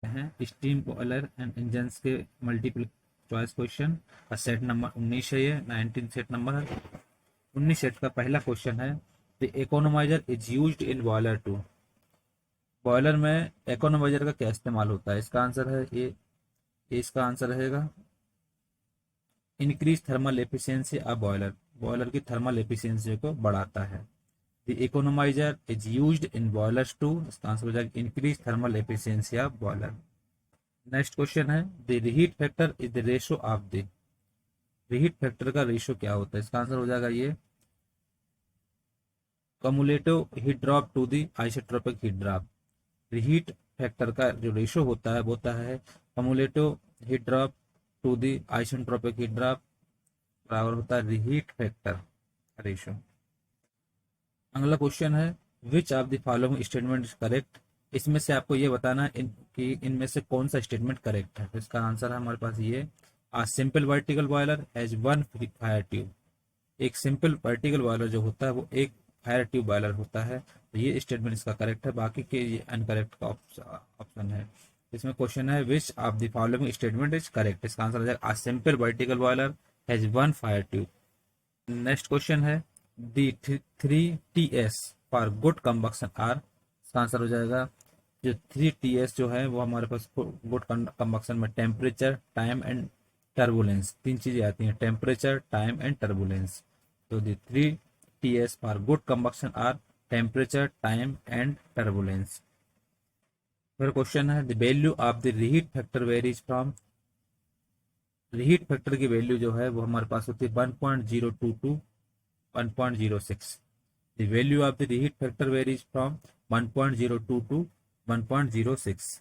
हैं steam boiler and engine के multiple choice question का सेट नंबर 19 है, ये 19 सेट नंबर है। 19 सेट का पहला क्वेश्चन है, the economiser is used in boiler to. Boiler में इकोनोमाइजर का क्या इस्तेमाल होता है? इसका आंसर है ये इसका आंसर रहेगा increase thermal efficiency of boiler. Boiler की थर्मल एफिशिएंसी को बढ़ाता है। The economiser is used in boilers to, इसका आंसर हो जाएगा increase thermal efficiency of boiler. Next question है, the reheat factor is the ratio of the. Reheat factor का ratio क्या होता है? इसका आंसर हो जाएगा ये cumulative heat drop to the isotropic heat drop. Reheat factor का जो रेशो होता है वो होता है cumulative heat drop to the isotropic heat drop बराबर होता है रीहीट फैक्टर रेशो। अगला क्वेश्चन है, which of the following statement is correct. इसमें से आपको ये बताना है कि इनमें से कौन सा स्टेटमेंट करेक्ट है। तो इसका आंसर है हमारे पास ये, a simple vertical boiler has one fire tube. एक सिंपल वर्टिकल बॉयलर जो होता है वो एक फायर ट्यूब बॉयलर होता है। तो ये स्टेटमेंट इसका करेक्ट है, बाकी के ये अनकरेक्ट का ऑप्शन है। इसमें क्वेश्चन है, which of the following statement is correct. इसका आंसर हो जाएगा, a simple vertical boiler has one fire tube. Next question है, the three Ts for good combustion are. इसका आंसर हो जाएगा, जो थ्री टी एस जो है वो हमारे पास गुड कंबक्शन में टेम्परेचर, टाइम एंड टर्बुलेंस, तीन चीजें आती हैं, टेम्परेचर, टाइम एंड टर्बुलेंस। तो the three Ts for good combustion are temperature, time and turbulence. फिर क्वेश्चन है, the value of the reheat factor varies from. Reheat factor की value जो है वो हमारे पास होती है 1.022 to 1.06। The value of the reheat factor varies from 1.02 to 1.06।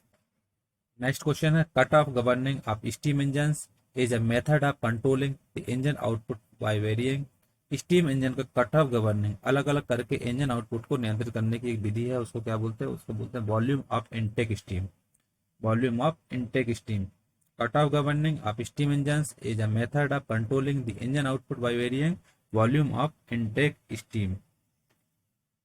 Next question है, cut off governing of steam engine is a method of controlling the engine output by varying. Steam engine का cut off governing, अलग अलग करके engine output को नियंत्रित करने की एक विधि है, उसको क्या बोलते हैं? उसको बोलते हैं volume of intake steam. Volume of intake steam. Cut off governing of steam engine is a method of controlling the engine output by varying volume of intake steam.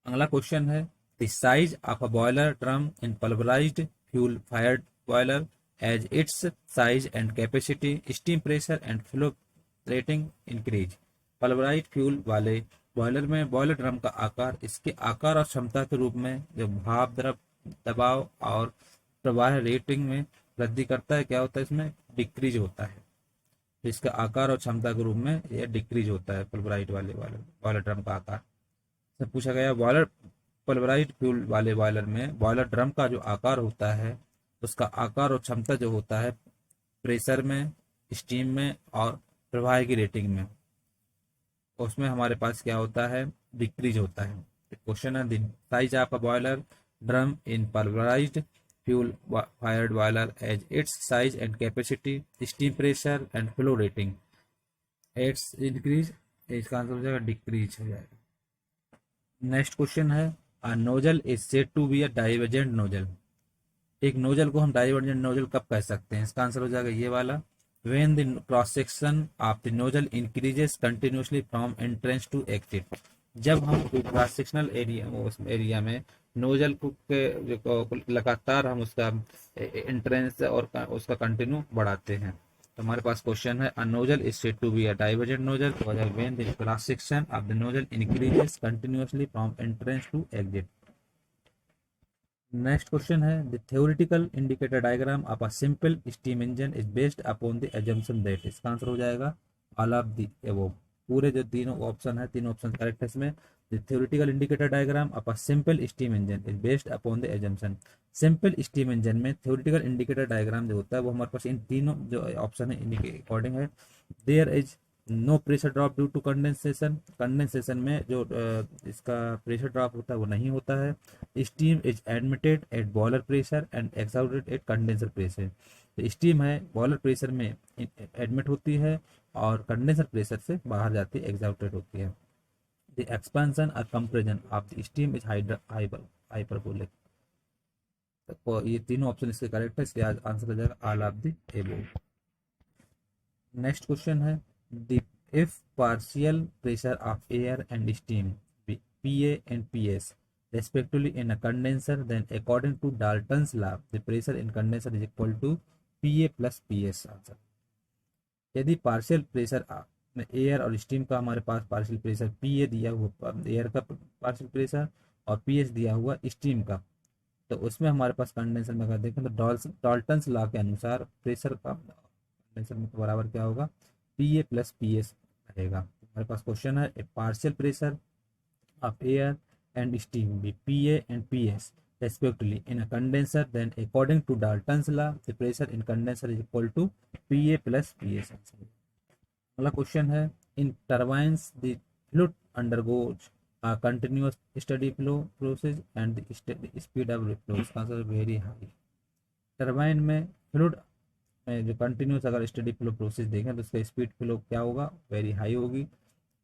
अगला क्वेश्चन है, the size of a boiler drum in pulverized fuel fired boiler as its size and capacity, steam pressure and flow rating increase. Pulverized fuel वाले boiler में boiler drum का आकार इसके आकार और क्षमता के रूप में जो भाप द्रव दबाव और प्रवाह रेटिंग में वृद्धि करता है, क्या होता है इसमें? डिक्रीज होता है। तो इसका आकार और क्षमता के रूप में यह डिक्रीज होता है पल्वराइड वाले बॉयलर ड्रम का आकार। से पूछा गया, बॉयलर पल्वराइज्ड फ्यूल वाले बॉयलर में बॉयलर ड्रम का जो आकार होता है उसका आकार और क्षमता जो होता है प्रेशर में, स्टीम में और प्रवाह की रेटिंग में, उसमें हमारे पास क्या होता है? डिक्रीज होता है। क्वेश्चन है, size of a boiler drum in pulverized fuel fired boiler as its size and capacity, steam pressure and flow rating its increase. इसका आंसर हो जाएगा डिक्रीज हो जाएगा। नेक्स्ट क्वेश्चन है, a nozzle is said to be a divergent nozzle. एक nozzle को हम divergent nozzle कब कह सकते हैं? इसका आंसर हो जाएगा ये वाला, when the cross section of the nozzle increases continuously from entrance to exit. जब हम क्रॉस सेक्शनल एरिया उस एरिया में नोजल को लगातार हम उसका एंट्रेंस और उसका कंटिन्यू बढ़ाते हैं। तो हमारे पास क्वेश्चन है, a nozzle is said to be a divergent nozzle when the cross section of the nozzle increases continuously from entrance to exit. Next question है, the theoretical indicator diagram of a simple steam engine is based upon the assumption that. इसका answer हो जाएगा all of the above. पूरे जो तीनों option है, तीनों option correct है इसमें। The theoretical indicator diagram of a simple steam engine is based upon the assumption। Simple steam engine में थ्योरेटिकल इंडिकेटर डायग्राम जो होता है वो हमारे पास इन तीनों जो ऑप्शन है इन्हीं के अकॉर्डिंग है। There is no pressure drop due to condensation. Condensation में जो इसका प्रेशर ड्रॉप होता है वो नहीं होता है। Steam is admitted at boiler pressure and exhausted at condenser pressure. तो स्टीम है बॉयलर प्रेशर में एडमिट होती है और कंडेंसर प्रेशर से बाहर जाती है, एक्साउटेड होती है। द एक्सपेंशन और compression of the steam is hyperbolic. तो ये तीनों ऑप्शन इसके करेक्ट है, इसलिए आंसर हो जाएगा all of the above. Next question है, the if partial pressure of air and steam PA and PS respectively in a condenser, then according to Dalton's law the pressure in condenser is equal to PA plus PS answer. यदि partial pressure air और steam का हमारे पास partial pressure PA दिया हुआ air का partial pressure और PS दिया हुआ स्टीम का, तो उसमें हमारे पास कंडेंसर में अगर देखें तो डाल्टन्स लॉ के अनुसार प्रेशर का कंडेंसर में बराबर क्या होगा, PA प्लस PS रहेगा। हमारे पास क्वेश्चन है a partial pressure of air and steam be PA and PS respectively in a condenser, then according to Dalton's law the pressure in condenser is equal to PA plus PS। अगला question है in turbines the fluid undergoes a continuous steady flow process and the speed of flow इसका answer very high. Turbine में fluid में जो continuous अगर study flow process देखें तो उसका स्पीड फ्लो क्या होगा, वेरी हाई होगी।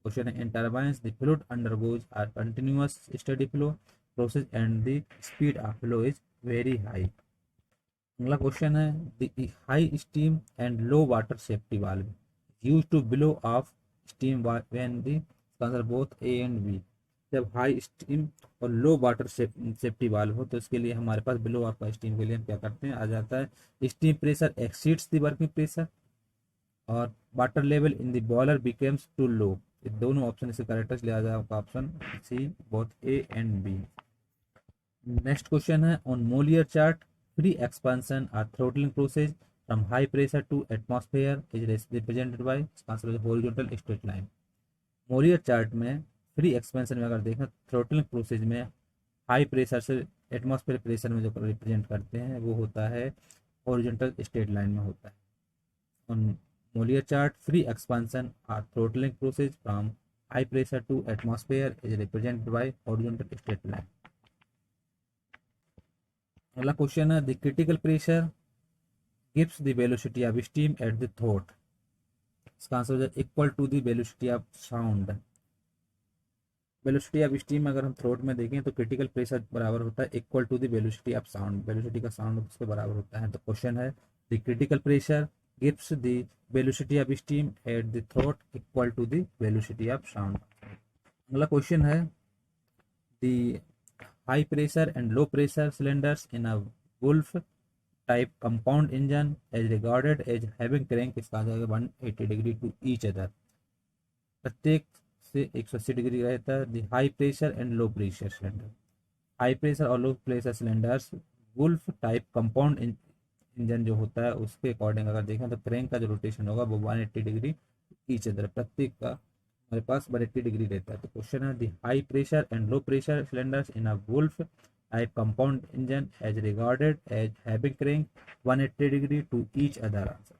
क्वेश्चन है in turbines the fluid undergoes are continuous steady flow process and the speed of flow is very high. अगला क्वेश्चन है the high steam and low water safety valve use to blow off steam when the answer both A and B. जब high steam और low water safety valve हो तो इसके लिए हमारे पास ब्लो ऑफ का स्टीम के लिए हम क्या करते हैं, आ जाता है steam pressure exceeds the working pressure और water level in the boiler becomes too low. ये दोनों ऑप्शन इसके करेक्ट ले आ जाएगा option C both A and B. Next question है on Mollier chart free expansion और throttling process from high pressure to atmosphere is represented by answer horizontal straight line. Molière chart में free expansion में अगर देखें throttling process में high pressure से atmosphere pressure में जो रिप्रेजेंट करते हैं वो होता है हॉरिजॉन्टल स्ट्रेट लाइन में होता है। On Mollier chart free expansion or throttling process from high pressure to atmosphere is represented by horizontal straight line। अगला क्वेश्चन है the critical pressure gives the velocity of steam at the throat इसका answer हो जाए equal to the velocity of sound. Velocity of steam अगर हम throat में देखें तो क्रिटिकल प्रेशर बराबर होता है equal to the velocity of sound, velocity का साउंड उसके बराबर होता है। तो क्वेश्चन है the critical pressure gives the velocity of steam at the throat equal to the velocity of sound। अगला क्वेश्चन है the high pressure and low pressure cylinders in a Wolf type compound engine is regarded as having crank इसका आ जाएगा 180 degree to each other। प्रत्येक से 180 degree रहता है the high pressure and low pressure cylinder। High pressure और low pressure cylinders Woolf type compound engine जो होता है उसके अकॉर्डिंग अगर देखें तो क्रैंक का जो रोटेशन होगा वो 180 डिग्री ईच अदर, प्रत्येक का हमारे पास 180 डिग्री रहता है। तो क्वेश्चन है the high pressure and low pressure cylinders in a wolf type compound engine as regarded as having crank 180 degree to each other answer.